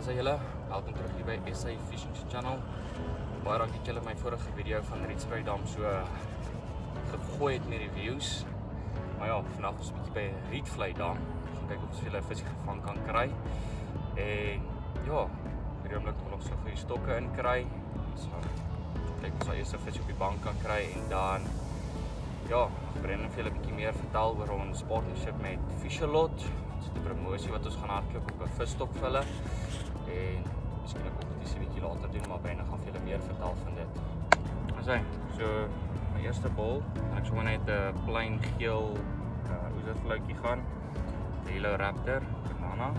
As julle, welkom terug hier by SA Fishing Channel. Baie dankie dat julle my vorige video van Rietspruit Dam so gegooi het met reviews. Maar ja, vandag is ons 'n bietjie by Rietvlei Dam. Ons gaan kyk of ons veel visie gevang kan kry. En ja, vir die oomblik nog so goeie stokke in kry. Ons gaan kyk of ons eers 'n visie op die bank kan kry en dan ja, Brendan vir julle 'n bietjie meer vertel oor ons partnership met Fishalot. Dit is 'n promosie wat ons gaan hardloop op 'n visstok vir hulle. En miskien ook dit 'n bietjie later doen, maar Brendan gaan vir julle meer vertel van dit. Asai, so my eerste bol, en ek sommer net 'n plain geel oestervloutjie gaan. 'n Yellow Raptor, banana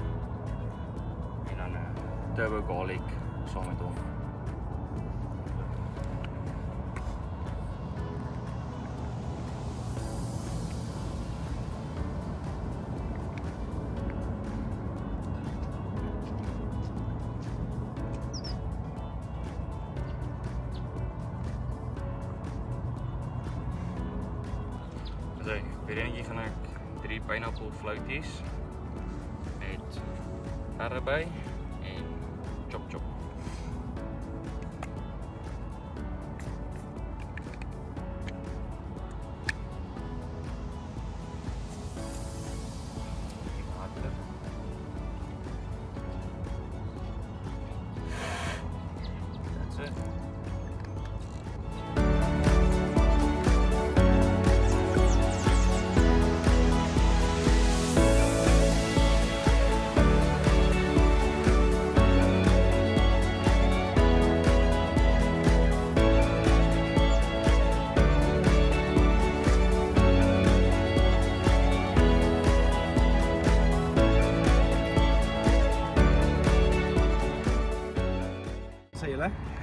en dan 'n turbo garlic saam met hom. Vir eentjie gaan ek 3 pineapple floaties met verre by en chop chop. That's it.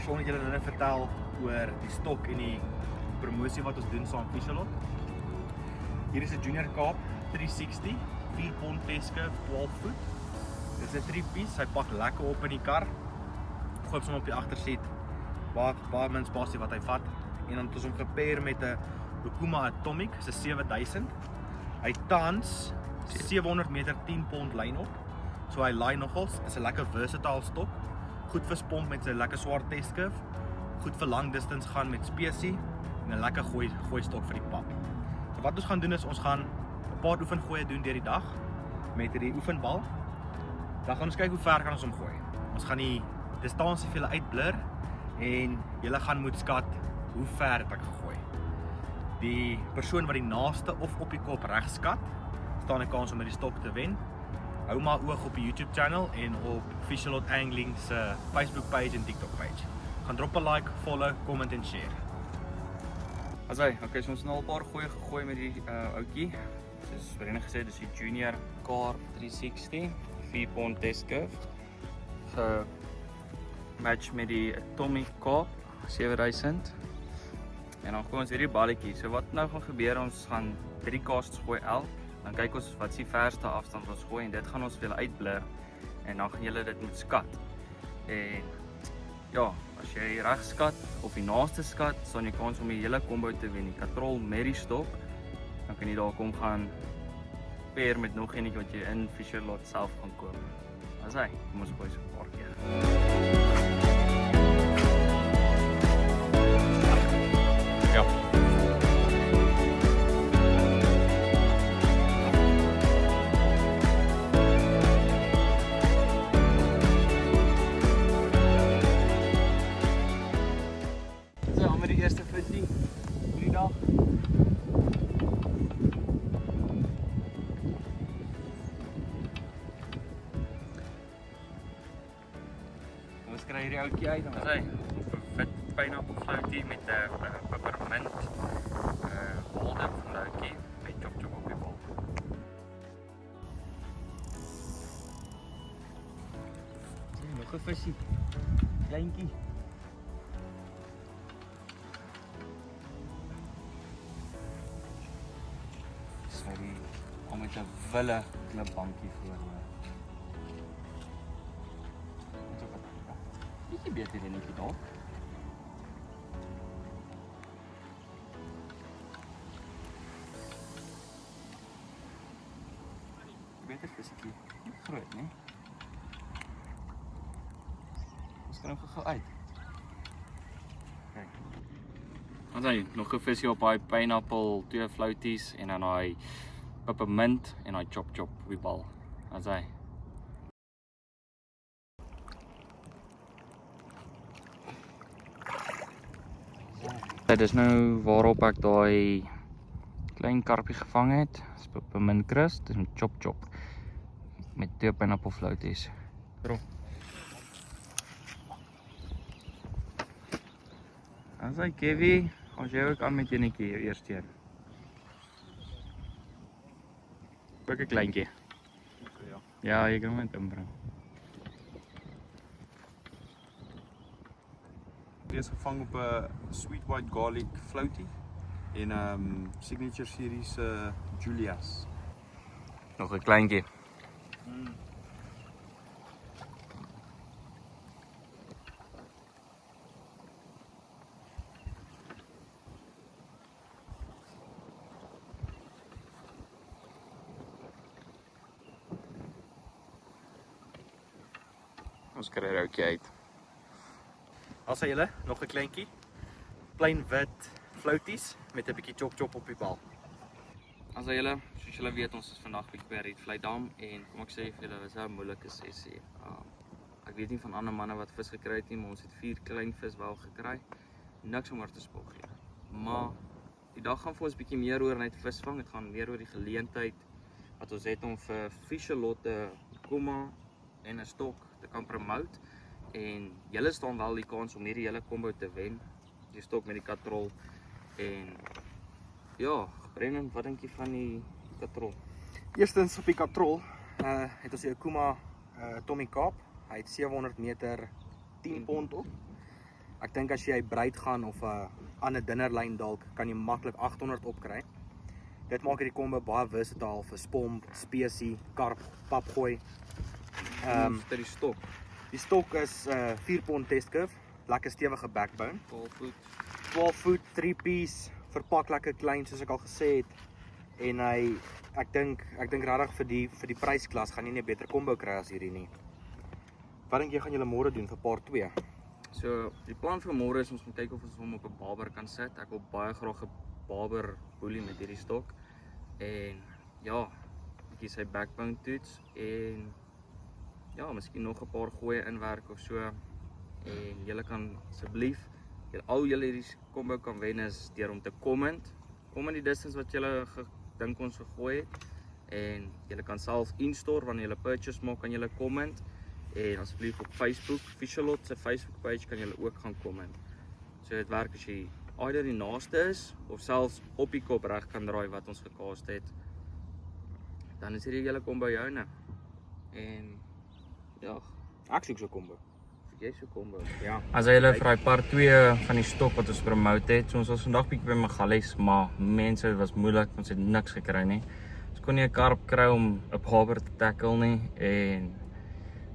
Sean het julle nou vertel oor die stok en die promosie wat ons doen saam Fishalot. Hier is 'n Junior Carp 360, 4 pond teske, 12 voet. Dit is 'n 3-piece, hy pak lekker op in die kar. Gooi hom op die agtersiet. Baie min spasie wat hy vat. En dan het ons hom gepair met 'n Okuma Atomic, se 7000. Hy tans 700 meter 10 pond lyn op. So hy laai nogals, is 'n lekker versatile stok. Goed vir spomp met sy lekker swart testskiff, goed vir lang distance gaan met spesie en 'n lekker gooi stok vir die pap. So wat ons gaan doen is ons gaan 'n paar oefengooie doen deur die dag met hierdie oefenbal. Dan gaan ons kyk hoe ver kan ons hom gooi. Ons gaan die distansie vir julle uitblur en julle gaan moet skat hoe ver het ek gegooi. Die persoon wat die naaste of op die kop reg skat, staan 'n kans om met die stok te wen. Hou maar oog op die YouTube channel en op Fishalot Angling se Facebook page en TikTok page. Gaan drop 'n like, follow, comment en share. Asai, okay, so ons het nou al 'n paar goeie gegooi met die ouetjie. Soos Brendan gesê, dis die Junior Carp 360, 4 pond testskiff. Match met die Atomic Carp 7000. En dan gooi ons hierdie balletjie. So wat nou gaan gebeur, ons gaan 3 casts gooi elk. Dan kyk ons wat is die verste afstand ons gooi en dit gaan ons vir julle uitblur en dan gaan julle dit moet skat. En ja, as jy reg skat of die naaste skat, staan jy kans om die hele combo te wen. Die katrol met die stok, dan kan jy daar kom gaan pair met nog enetjie wat jy in Fishalot self gaan koop. Asai, kom ons gooi so 'n paar keer. Ja. Die eerste visie vir die dag. Ons kry hierdie ouetjie uit dan. Hy op 'n wit pineapple floatie met 'n peppermint holder van die ouetjie met chop chop op die bal. Nog 'n visie. Kleintjie. Om met 'n wille klipbankie voor. Bietjie beter dan netjie dalk. Beter visiekie. Groot, né? Ons kan hom gou uit. Kijk. Dan is hy nog 'n visie op daai pineapple, 2 floaties en dan daai peppermint en daai chop op die bal. Dan is hy. Dit is nou waarop ek daai klein karpie gevang het. Dis peppermint crust, dis met chop met 2 pineapple floaties. Bro. As hy Kevie, as jy ook aan met enetjie jou eerste een. Ook 'n kleintjie. Ja, jy kan hom net inbring. Die is gevang op 'n sweet white garlic floatie en signature series Julia's. Nog 'n kleintjie. Ons kry er ook uit. As hy julle nog 'n kleintjie, plain wit floaties met 'n bietjie chop op die bal. As julle, soos julle weet, ons is vandag bietjie by Rietvlei Dam en kom ek sê vir julle, dit was 'n moeilike sessie. Ek weet nie van ander manne wat vis gekry het nie, maar ons het 4 klein vis wel gekry. Niks om oor te spog nie. Maar die dag gaan vir ons bietjie meer oor net visvang. Dit gaan meer oor die geleentheid wat ons het om vir Fishelotte, komma en 'n stok te kan promote. En julle staan wel die kans om hierdie hele combo te wen. Die stok met die katrol en ja, Brennan, wat dink jy van die katrol? Eerstens op die katrol het ons die Okuma Tommy Kaap. Hy het 700 meter 10 pond op. Ek dink as jy breed gaan of 'n ander dinnerlyn dalk, kan jy maklik 800 opkry. Dit maak hierdie combo baie versatile vir spomp, spesie, karp, papgooi. Vir die stok. Die stok is 4 pond test curve, lekker stewige backbone. 12 voet, 3 piece, verpak lekker klein soos ek al gesê het. En ek dink regtig vir die prysklas gaan jy nie 'n beter combo kry as hierdie nie. Wat dink jy gaan julle môre doen vir paar 2? So, die plan vir môre is ons moet kyk of ons hom op 'n barber kan sit. Ek wil baie graag 'n barber boelie met hierdie stok. En ja, bietjie sy backbone toets en ja, miskien nog 'n paar goeie inwerk of so. En julle kan asseblief julle hierdie combo kan wen is deur om te comment. Kom in die distance wat julle dink ons gegooi het. En julle kan self instore wanneer julle purchase maak, kan julle comment. En asseblief op Facebook, Fishelotte se Facebook page kan julle ook gaan comment. So dit werk as jy either die naaste is of selfs op die kop reg kan draai wat ons gecast het. Dan is hierdie hele combo joune. En ja, Ek soek so combo. jy so combo. Ja. As jy vir daai part 2 van die stok wat ons promote het, so ons was vandag bietjie by Magalies, maar mense, dit was moeilik, ons het niks gekry nie. Ons kon nie 'n karp kry om 'n barber te tackle nie en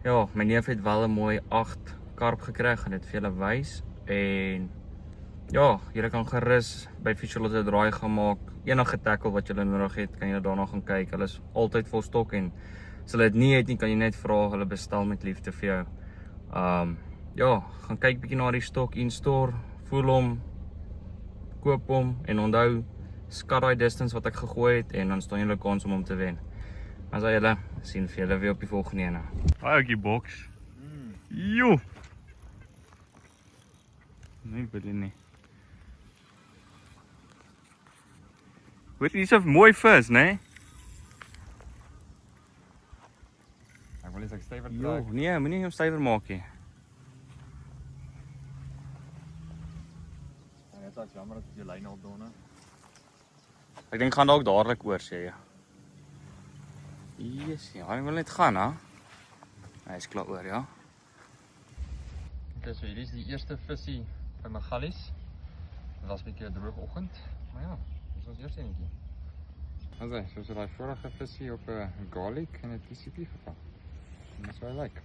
ja, my neef het wel 'n mooi 8 karp gekry, gaan dit vir julle wys en ja, julle kan gerus by Fishelotte draai gaan maak. Enige tackle wat julle nodig het, kan julle daarna gaan kyk. Hulle is altyd vol stok en as hulle dit nie het nie, kan jy net vra, hulle bestel met liefde vir jou. Ja, gaan kyk bietjie na die stok, instore, voel hom, koop hom en onthou, skat daai distance wat ek gegooi het en dan staan julle kans om hom te wen. Maar as julle sien vir julle weer op die volgende ene. Daai ouetjie boks. Jo. Nee, baie nie. Wat is 'n mooi vis, né? Ek wil net ek stywer Jo, draai. nee, moenie hom stywer maak nie. En dit is jammer dat jy lyn al donne. Ek dink gaan dalk dadelik oor sê jy. Yes, ja, ek wil net gaan, hè. Hy is klaar oor, ja. Okay, so hierdie is die eerste visie by Magalies. Dit was 'n bietjie 'n droë oggend, maar ja, dis ons eerste enetjie. Ons sê, soos daai vorige visie op 'n garlic en 'n TCP gevang. En dis wat I like.